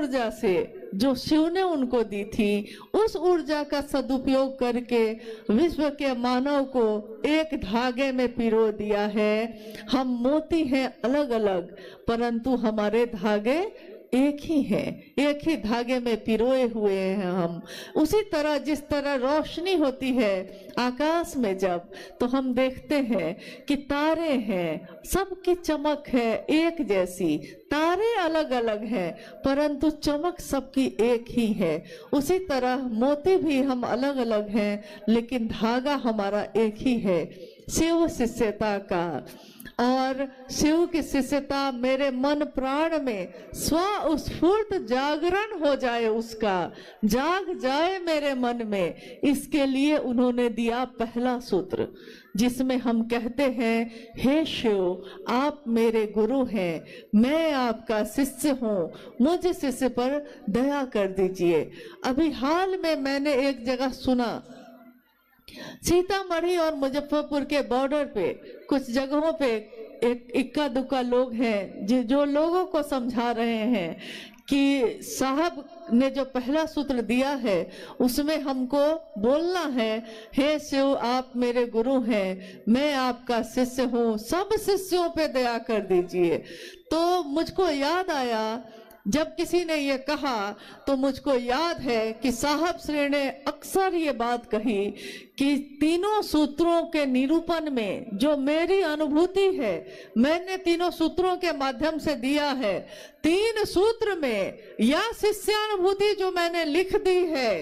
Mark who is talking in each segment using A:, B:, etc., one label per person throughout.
A: ऊर्जा से जो शिव ने उनको दी थी, उस ऊर्जा का सदुपयोग करके विश्व के मानव को एक धागे में पिरो दिया है। हम मोती हैं अलग अलग, परंतु हमारे धागे एक ही है, एक ही धागे में पिरोए हुए हैं हम। उसी तरह जिस तरह रोशनी होती है आकाश में जब, तो हम देखते हैं कि तारे हैं, सबकी चमक है एक जैसी, तारे अलग अलग हैं परंतु चमक सबकी एक ही है। उसी तरह मोती भी हम अलग अलग हैं लेकिन धागा हमारा एक ही है, शिव शिष्यता का। और शिव की शिष्यता मेरे मन प्राण में स्वस्फूर्त जागरण हो जाए, उसका जाग जाए मेरे मन में। इसके लिए उन्होंने दिया पहला सूत्र, जिसमें हम कहते हैं, हे शिव आप मेरे गुरु हैं, मैं आपका शिष्य हूँ, मुझ शिष्य पर दया कर दीजिए। अभी हाल में मैंने एक जगह सुना, सीतामढ़ी और मुजफ्फरपुर के बॉर्डर पे कुछ जगहों पे एक इक्का दुक्का लोग हैं जो लोगों को समझा रहे हैं कि साहब ने जो पहला सूत्र दिया है उसमें हमको बोलना है, हे शिव आप मेरे गुरु हैं, मैं आपका शिष्य हूँ, सब शिष्यों पे दया कर दीजिए। तो मुझको याद आया, जब किसी ने ये कहा तो मुझको याद है कि साहब श्री ने अक्सर ये बात कही कि तीनों सूत्रों के निरूपण में जो मेरी अनुभूति है, मैंने तीनों सूत्रों के माध्यम से दिया है, तीन सूत्र में या शिष्यानुभूति जो मैंने लिख दी है,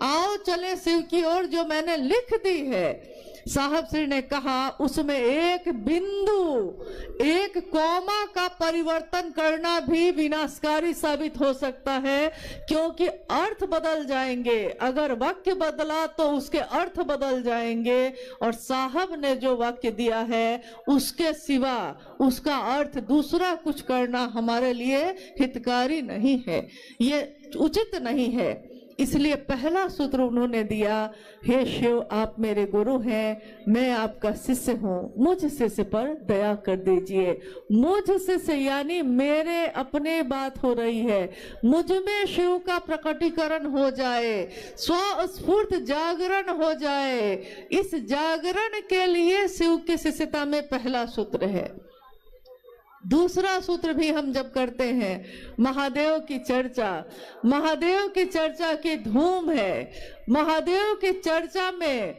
A: आओ चले शिव की ओर जो मैंने लिख दी है, साहब श्री ने कहा उसमें एक बिंदु, एक कॉमा का परिवर्तन करना भी विनाशकारी साबित हो सकता है, क्योंकि अर्थ बदल जाएंगे। अगर वाक्य बदला तो उसके अर्थ बदल जाएंगे, और साहब ने जो वाक्य दिया है उसके सिवा उसका अर्थ दूसरा कुछ करना हमारे लिए हितकारी नहीं है, ये उचित नहीं है। इसलिए पहला सूत्र उन्होंने दिया, हे शिव आप मेरे गुरु हैं, मैं आपका शिष्य हूँ, मुझ शिष्य पर दया कर दीजिए। मुझ शिष्य यानी मेरे अपने बात हो रही है, मुझ में शिव का प्रकटीकरण हो जाए, स्वस्फूर्त जागरण हो जाए। इस जागरण के लिए शिव की शिष्यता में पहला सूत्र है। दूसरा सूत्र भी हम जब करते हैं, महादेव की चर्चा, महादेव की चर्चा की धूम है, महादेव की चर्चा में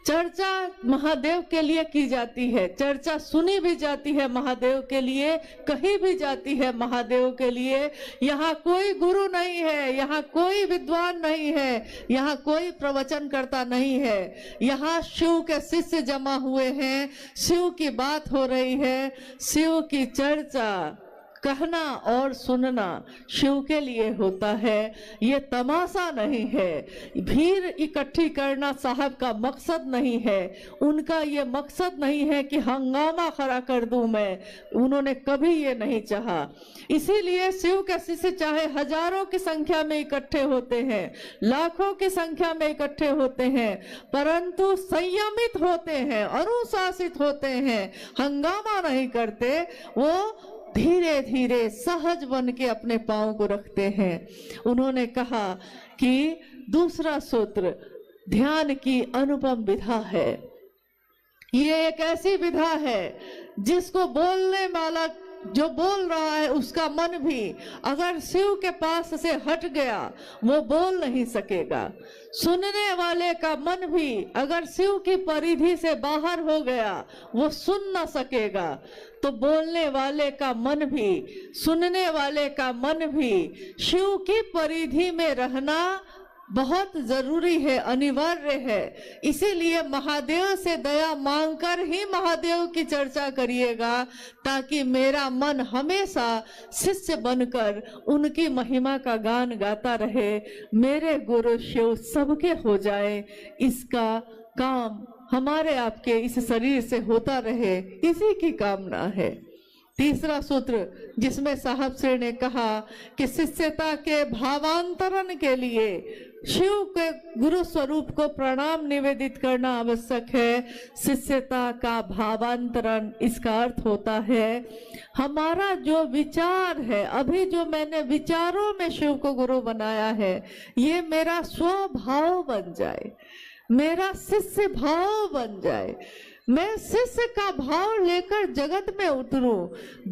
A: चर्चा महादेव के लिए की जाती है, चर्चा सुनी भी जाती है महादेव के लिए, कही भी जाती है महादेव के लिए। यहाँ कोई गुरु नहीं है, यहाँ कोई विद्वान नहीं है, यहाँ कोई प्रवचन करता नहीं है, यहाँ शिव के शिष्य जमा हुए हैं, शिव की बात हो रही है। शिव की चर्चा कहना और सुनना शिव के लिए होता है, ये तमाशा नहीं है, भीड़ इकट्ठी करना साहब का मकसद नहीं है, उनका ये मकसद नहीं है कि हंगामा खड़ा कर दूं मैं, उन्होंने कभी ये नहीं चाहा। इसीलिए शिव के शिष्य चाहे हजारों की संख्या में इकट्ठे होते हैं, लाखों की संख्या में इकट्ठे होते हैं, परंतु संयमित होते हैं, अनुशासित होते हैं, हंगामा नहीं करते, वो धीरे धीरे सहज बन के अपने पांव को रखते हैं। उन्होंने कहा कि दूसरा सूत्र ध्यान की अनुपम विधा है। ये एक ऐसी विधा है जिसको बोलने वाला जो बोल रहा है उसका मन भी अगर शिव के पास से हट गया वो बोल नहीं सकेगा, सुनने वाले का मन भी अगर शिव की परिधि से बाहर हो गया वो सुन ना सकेगा। तो बोलने वाले का मन भी, सुनने वाले का मन भी शिव की परिधि में रहना बहुत जरूरी है, अनिवार्य है। इसीलिए महादेव से दया मांगकर ही महादेव की चर्चा करिएगा, ताकि मेरा मन हमेशा शिष्य बनकर उनकी महिमा का गान गाता रहे, मेरे गुरु शिव सबके हो जाए, इसका काम हमारे आपके इस शरीर से होता रहे, इसी की कामना है। तीसरा सूत्र जिसमें साहब श्री ने कहा कि शिष्यता के भावांतरण के लिए शिव के गुरु स्वरूप को प्रणाम निवेदित करना आवश्यक है। शिष्यता का भावांतरण, इसका अर्थ होता है हमारा जो विचार है, अभी जो मैंने विचारों में शिव को गुरु बनाया है, ये मेरा स्वभाव बन जाए, मेरा शिष्य भाव बन जाए। मैं शिष्य का भाव लेकर जगत में उतरूं,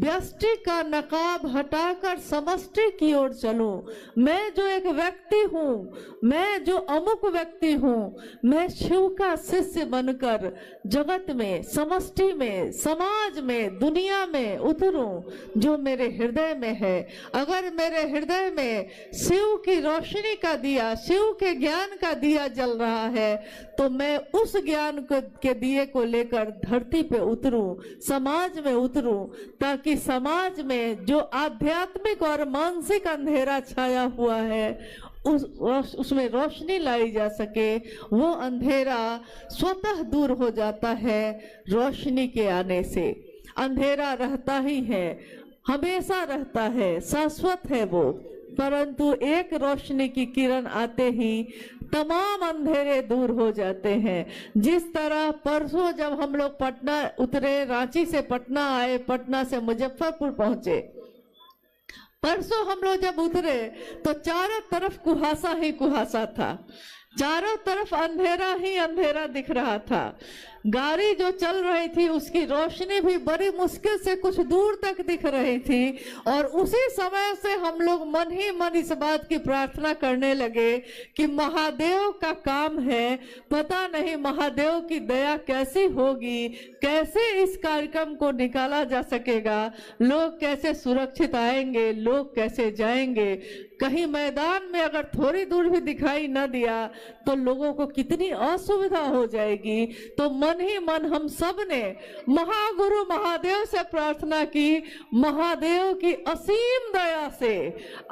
A: व्यष्टि का नकाब हटाकर समष्टि की ओर चलूं। मैं जो एक व्यक्ति हूँ, मैं जो अमुक व्यक्ति हूँ, मैं शिव का शिष्य बनकर जगत में, समष्टि में, समाज में, दुनिया में उतरूं जो मेरे हृदय में है। अगर मेरे हृदय में शिव की रोशनी का दिया, शिव के ज्ञान का दिया जल रहा है, तो मैं उस ज्ञान के दिए को लेकर धरती पे उतरूं, समाज में उतरूं, ताकि समाज में जो आध्यात्मिक और मानसिक अंधेरा छाया हुआ है उसमें रोशनी लाई जा सके। वो अंधेरा स्वतः दूर हो जाता है रोशनी के आने से। अंधेरा रहता ही है, हमेशा रहता है, शाश्वत है वो, परंतु एक रोशनी की किरण आते ही तमाम अंधेरे दूर हो जाते हैं। जिस तरह परसों जब हम लोग पटना उतरे, रांची से पटना आए, पटना से मुजफ्फरपुर पहुंचे, परसों हम लोग जब उतरे तो चारों तरफ कुहासा ही कुहासा था, चारों तरफ अंधेरा ही अंधेरा दिख रहा था। गाड़ी जो चल रही थी उसकी रोशनी भी बड़ी मुश्किल से कुछ दूर तक दिख रही थी, और उसी समय से हम लोग मन ही मन इस बात की प्रार्थना करने लगे कि महादेव का काम है, पता नहीं महादेव की दया कैसी होगी, कैसे इस कार्यक्रम को निकाला जा सकेगा, लोग कैसे सुरक्षित आएंगे, लोग कैसे जाएंगे। कहीं मैदान में अगर थोड़ी दूर भी दिखाई न दिया तो लोगों को कितनी असुविधा हो जाएगी। तो मन ही मन हम सब ने महागुरु महादेव से प्रार्थना की, महादेव की असीम दया से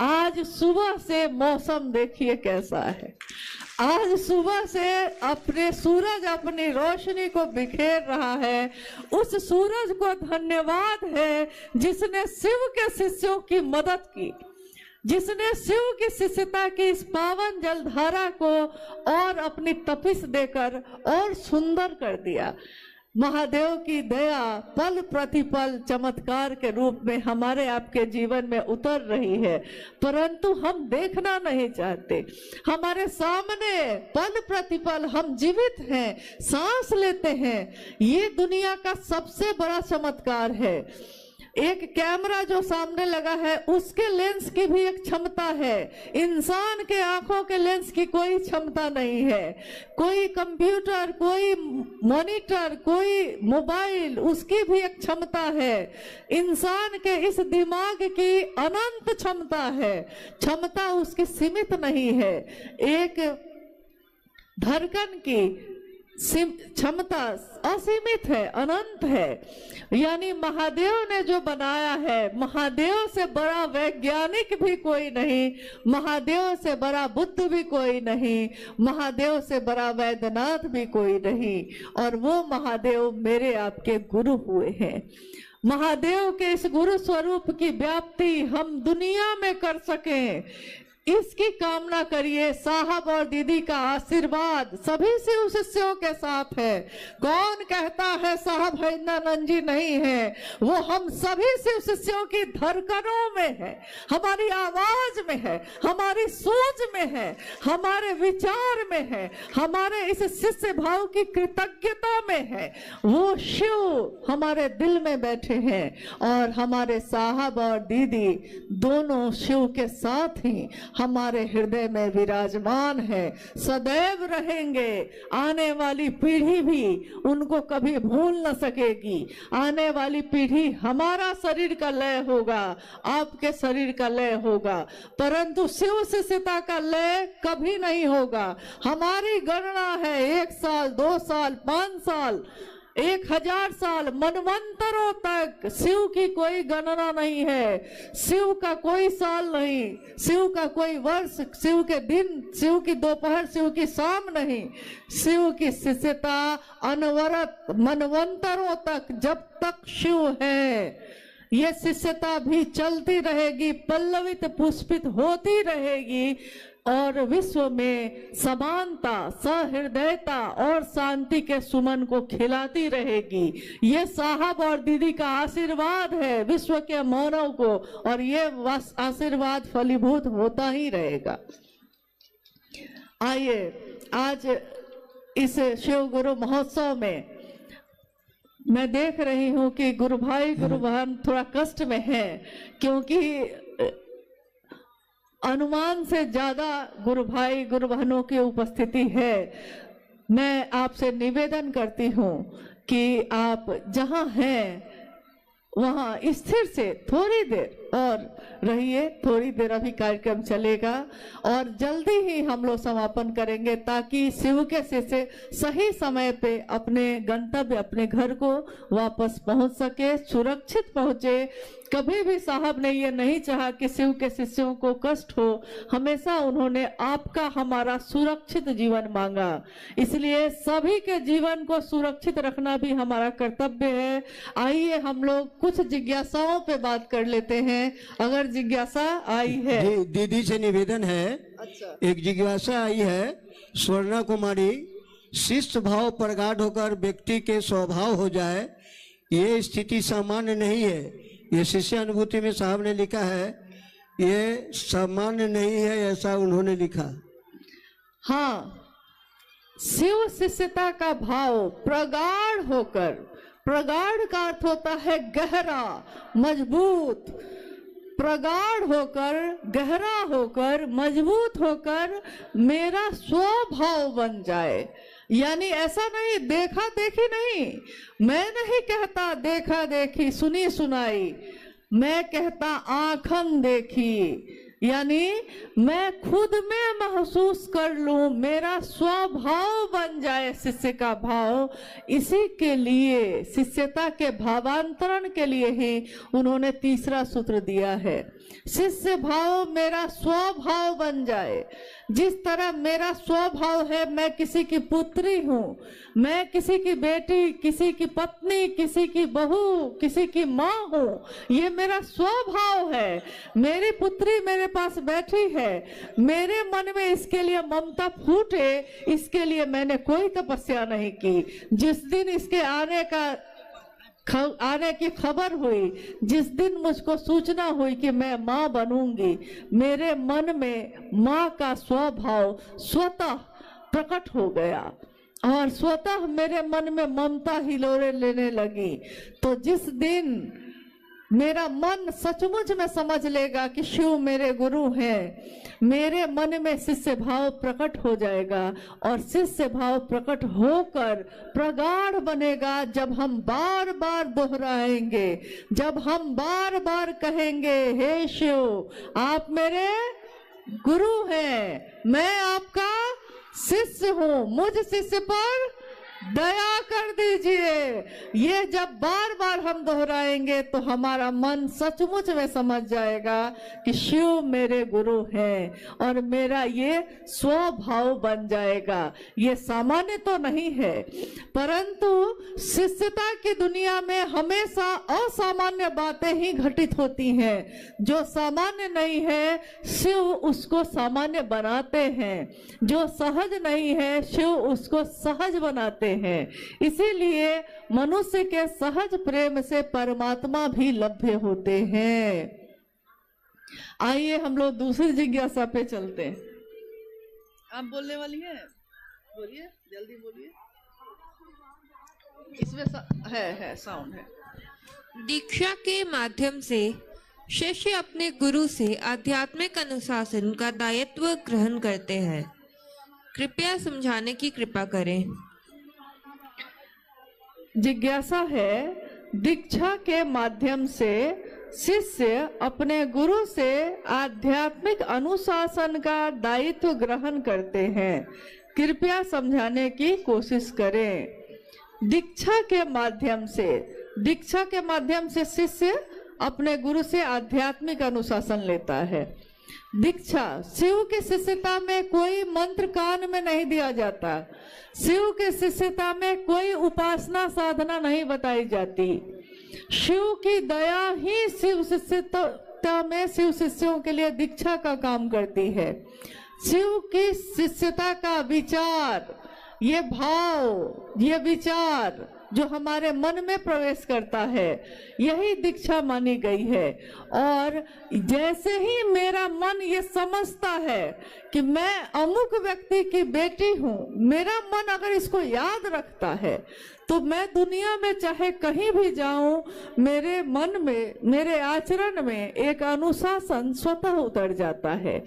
A: आज सुबह से मौसम देखिए कैसा है। आज सुबह से अपने सूरज अपनी रोशनी को बिखेर रहा है। उस सूरज को धन्यवाद है जिसने शिव के शिष्यों की मदद की, जिसने शिव की शिष्यता की इस पावन जलधारा को और अपनी तपिश देकर और सुंदर कर दिया। महादेव की दया पल प्रतिपल चमत्कार के रूप में हमारे आपके जीवन में उतर रही है, परंतु हम देखना नहीं चाहते। हमारे सामने पल प्रतिपल हम जीवित हैं, सांस लेते हैं। ये दुनिया का सबसे बड़ा चमत्कार है। एक कैमरा जो सामने लगा है उसके लेंस की भी एक क्षमता है, इंसान के आंखों के लेंस की कोई क्षमता नहीं है। कोई कंप्यूटर, कोई मॉनिटर, कोई मोबाइल, उसकी भी एक क्षमता है। इंसान के इस दिमाग की अनंत क्षमता है, क्षमता उसकी सीमित नहीं है। एक धड़कन की क्षमता असीमित है, अनंत है। यानी महादेव ने जो बनाया है, महादेव से बड़ा वैज्ञानिक भी कोई नहीं, महादेव से बड़ा बुद्ध भी कोई नहीं, महादेव से बड़ा वैद्यनाथ भी कोई नहीं, और वो महादेव मेरे आपके गुरु हुए हैं। महादेव के इस गुरु स्वरूप की व्याप्ति हम दुनिया में कर सकें, इसकी कामना करिए। साहब और दीदी का आशीर्वाद सभी शिव शिष्यों के साथ है। कौन कहता है साहब हरिंद्रानंद जी नहीं है? वो हम सभी शिव शिष्यों की धड़कनों में है, हमारी आवाज में है, हमारी सोच में है, हमारे विचार में है, हमारे इस शिष्य भाव की कृतज्ञता में है। वो शिव हमारे दिल में बैठे हैं, और हमारे साहब और दीदी दोनों शिव के साथ ही हमारे हृदय में विराजमान है, सदैव रहेंगे। आने वाली पीढ़ी भी उनको कभी भूल न सकेगी। आने वाली पीढ़ी, हमारा शरीर का लय होगा, आपके शरीर का लय होगा, परंतु शिव शिष्यता का लय कभी नहीं होगा। हमारी गणना है 1 साल, 2 साल, 5 साल, 1000 साल, मनवंतरों तक शिव की कोई गणना नहीं है। शिव का कोई साल नहीं, शिव का कोई वर्ष, शिव के दिन, शिव की दोपहर, शिव की शाम नहीं। शिव की शिष्यता अनवरत मनवंतरों तक, जब तक शिव है, ये शिष्यता भी चलती रहेगी, पल्लवित पुष्पित होती रहेगी और विश्व में समानता, सहृदयता और शांति के सुमन को खिलाती रहेगी। ये साहब और दीदी का आशीर्वाद है विश्व के मानव को, और ये आशीर्वाद फलीभूत होता ही रहेगा। आइए आज इस शिव गुरु महोत्सव में मैं देख रही हूँ कि गुरु भाई गुरु बहन थोड़ा कष्ट में है, क्योंकि अनुमान से ज्यादा गुरु भाई गुरु बहनों की उपस्थिति है। मैं आपसे निवेदन करती हूँ कि आप जहाँ हैं वहाँ स्थिर से थोड़ी देर और रहिए। थोड़ी देर अभी कार्यक्रम चलेगा और जल्दी ही हम लोग समापन करेंगे, ताकि शिव के शिष्य सही समय पे अपने गंतव्य, अपने घर को वापस पहुंच सके, सुरक्षित पहुंचे। कभी भी साहब ने ये नहीं चाहा कि शिव के शिष्यों को कष्ट हो, हमेशा उन्होंने आपका हमारा सुरक्षित जीवन मांगा। इसलिए सभी के जीवन को सुरक्षित रखना भी हमारा कर्तव्य है। आइए हम लोग कुछ जिज्ञासाओं पे बात कर लेते हैं, अगर जिज्ञासा आई है।
B: जी, दीदी से निवेदन है।
A: अच्छा।
B: एक जिज्ञासा आई है, स्वर्णा कुमारी, शिष्ट भाव प्रगाढ़ होकर व्यक्ति के स्वभाव हो जाए, ये स्थिति सामान्य नहीं है। ये शिष्य अनुभूति में साहब ने लिखा है, ये सामान्य नहीं है, ऐसा उन्होंने लिखा।
A: हाँ, शिव शिष्यता का भाव प्रगाढ़ होकर, प्रगाढ़ का अर्थ होता है गहरा, मजबूत, प्रगाढ़ होकर, गहरा होकर, मजबूत होकर मेरा स्वभाव बन जाए। यानी ऐसा नहीं देखा देखी नहीं, मैं नहीं कहता देखा देखी सुनी सुनाई, मैं कहता आंखन देखी, यानी मैं खुद में महसूस कर लूं, मेरा स्वभाव बन जाए शिष्य का भाव। इसी के लिए, शिष्यता के भावांतरण के लिए ही उन्होंने तीसरा सूत्र दिया है। शिष्य भाव मेरा स्वभाव बन जाए। जिस तरह मेरा स्वभाव है, मैं किसी की पुत्री हूँ, मैं किसी की बेटी, किसी की पत्नी, किसी की बहू, किसी की माँ हूँ, ये मेरा स्वभाव है। मेरी पुत्री मेरे पास बैठी है, मेरे मन में इसके लिए ममता फूटे, इसके लिए मैंने कोई तपस्या नहीं की। जिस दिन इसके आने की खबर हुई, जिस दिन मुझको सूचना हुई कि मैं माँ बनूंगी, मेरे मन में माँ का स्वभाव स्वतः प्रकट हो गया और स्वतः मेरे मन में ममता हिलोरे लेने लगी। तो जिस दिन मेरा मन सचमुच में समझ लेगा कि शिव मेरे गुरु हैं, मेरे मन में शिष्य भाव प्रकट हो जाएगा और शिष्य भाव प्रकट होकर प्रगाढ़ बनेगा। जब हम बार बार दोहराएंगे, जब हम बार बार कहेंगे, हे शिव आप मेरे गुरु हैं, मैं आपका शिष्य हूँ, मुझ शिष्य पर दया कर दीजिए। ये जब बार बार हम दोहराएंगे तो हमारा मन सचमुच में समझ जाएगा कि शिव मेरे गुरु हैं और मेरा ये स्वभाव बन जाएगा। ये सामान्य तो नहीं है, परंतु शिष्यता की दुनिया में हमेशा असामान्य बातें ही घटित होती हैं। जो सामान्य नहीं है, शिव उसको सामान्य बनाते हैं। जो सहज नहीं है, शिव उसको सहज बनाते हैं। इसीलिए मनुष्य के सहज प्रेम से परमात्मा भी लभ्य होते हैं। आइए हम लोग दूसरी जिज्ञासा पे चलते हैं। आप बोलने वाली हैं? बोलिए, जल्दी बोलिए। इसमें है साउंड है।
C: दीक्षा के माध्यम से शिष्य अपने गुरु से आध्यात्मिक अनुशासन का दायित्व ग्रहण करते हैं। कृपया समझाने की कृपा करें।
A: जिज्ञासा है, दीक्षा के माध्यम से शिष्य अपने गुरु से आध्यात्मिक अनुशासन का दायित्व ग्रहण करते हैं। कृपया समझाने की कोशिश करें। दीक्षा के माध्यम से शिष्य अपने गुरु से आध्यात्मिक अनुशासन लेता है। दीक्षा, शिव के शिष्यता में कोई मंत्र कान में नहीं दिया जाता। शिव के शिष्यता में कोई उपासना साधना नहीं बताई जाती। शिव की दया ही शिव शिष्यता में शिव शिष्यों के लिए दीक्षा का काम करती है। शिव की शिष्यता का विचार, ये भाव, ये विचार जो हमारे मन में प्रवेश करता है, यही दीक्षा मानी गई है। और जैसे ही मेरा मन ये समझता है कि मैं अमुक व्यक्ति की बेटी हूँ, मेरा मन अगर इसको याद रखता है तो मैं दुनिया में चाहे कहीं भी जाऊं, मेरे मन में, मेरे आचरण में एक अनुशासन स्वतः उतर जाता है।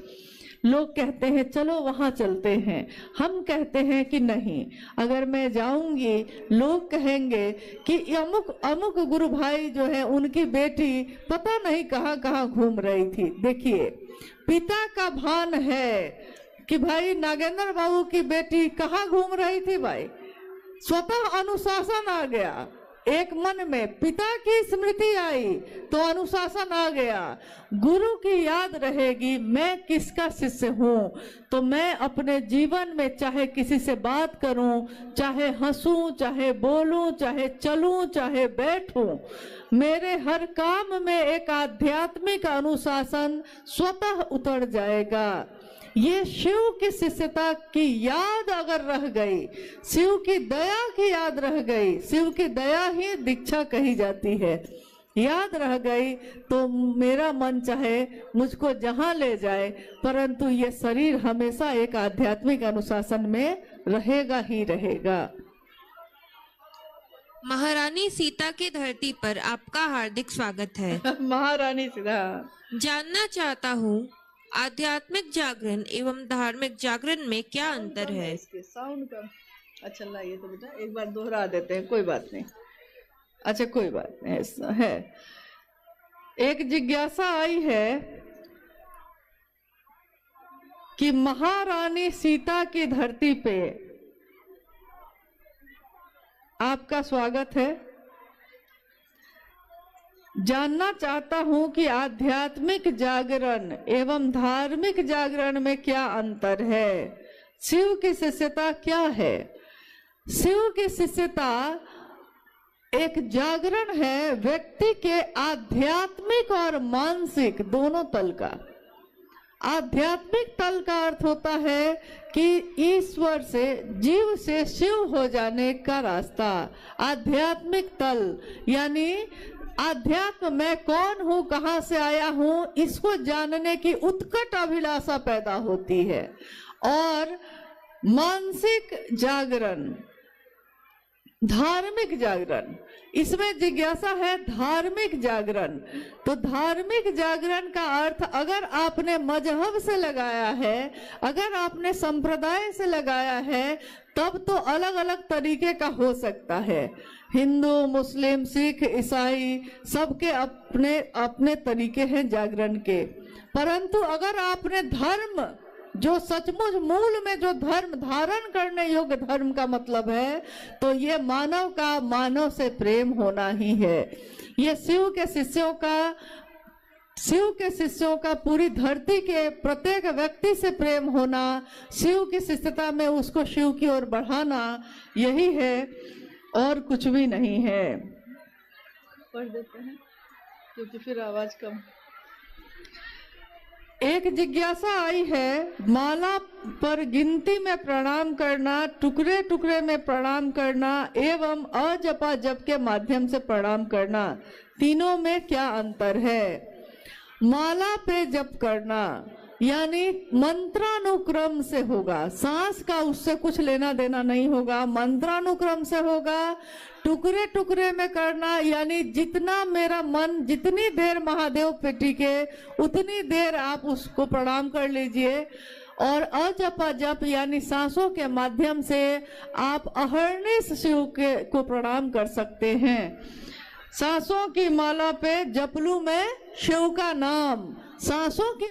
A: लोग कहते हैं चलो वहां चलते हैं, हम कहते हैं कि नहीं, अगर मैं जाऊंगी लोग कहेंगे कि अमुक अमुक गुरु भाई जो है उनकी बेटी पता नहीं कहाँ कहाँ घूम रही थी। देखिए, पिता का भान है कि भाई नागेंद्र बाबू की बेटी कहाँ घूम रही थी, भाई स्वतः अनुशासन आ गया। एक मन में पिता की स्मृति आई तो अनुशासन आ गया। गुरु की याद रहेगी मैं किसका शिष्य हूँ, तो मैं अपने जीवन में चाहे किसी से बात करूं, चाहे हंसूं, चाहे बोलूं, चाहे चलूं, चाहे बैठूं, मेरे हर काम में एक आध्यात्मिक अनुशासन स्वतः उतर जाएगा। ये शिव की शिष्यता की याद अगर रह गई, शिव की दया की याद रह गई, शिव की दया ही दीक्षा कही जाती है, याद रह गई तो मेरा मन चाहे मुझको जहां ले जाए, परंतु ये शरीर हमेशा एक आध्यात्मिक अनुशासन में रहेगा ही रहेगा।
C: महारानी सीता की धरती पर आपका हार्दिक स्वागत है।
A: महारानी सीता,
C: जानना चाहता हूँ आध्यात्मिक जागरण एवं धार्मिक जागरण में क्या अंतर है?
A: इसके साउंड का अच्छा ये तो बेटा एक बार दोहरा देते हैं, कोई बात नहीं। अच्छा कोई बात नहीं, ऐसा है। एक जिज्ञासा आई है कि महारानी सीता की धरती पे आपका स्वागत है। जानना चाहता हूं कि आध्यात्मिक जागरण एवं धार्मिक जागरण में क्या अंतर है, शिव की शिष्यता क्या है। शिव की शिष्यता एक जागरण है व्यक्ति के आध्यात्मिक और मानसिक दोनों तल का। आध्यात्मिक तल का अर्थ होता है कि ईश्वर से, जीव से शिव हो जाने का रास्ता। आध्यात्मिक तल यानी आध्यात्म मैं कौन हूँ, कहाँ से आया हूँ, इसको जानने की उत्कट अभिलाषा पैदा होती है। और मानसिक जागरण, धार्मिक जागरण, इसमें जिज्ञासा है धार्मिक जागरण। तो धार्मिक जागरण का अर्थ अगर आपने मजहब से लगाया है, अगर आपने संप्रदाय से लगाया है, तब तो अलग अलग तरीके का हो सकता है। हिंदू, मुस्लिम, सिख, ईसाई सबके अपने अपने तरीके हैं जागरण के। परंतु अगर आपने धर्म, जो सचमुच मूल में जो धर्म धारण करने योग्य धर्म का मतलब है, तो ये मानव का मानव से प्रेम होना ही है। ये शिव के शिष्यों का पूरी धरती के प्रत्येक व्यक्ति से प्रेम होना, शिव की शिष्यता में उसको शिव की ओर बढ़ाना, यही है और कुछ भी नहीं है। पढ़ देते हैं क्योंकि फिर आवाज कम। एक जिज्ञासा आई है, माला पर गिनती में प्रणाम करना, टुकड़े टुकड़े में प्रणाम करना एवं अजपा जप के माध्यम से प्रणाम करना, तीनों में क्या अंतर है। माला पे जप करना यानी मंत्रानुक्रम से होगा, सांस का उससे कुछ लेना देना नहीं होगा, मंत्रानुक्रम से होगा। टुकड़े टुकड़े में करना यानी जितना मेरा मन जितनी देर महादेव पे टिके उतनी देर आप उसको प्रणाम कर लीजिए। और अजपा जप यानी सांसों के माध्यम से आप अहर्निश शिव को प्रणाम कर सकते हैं। सांसों की माला पे जपलू में शिव का नाम, सांसों की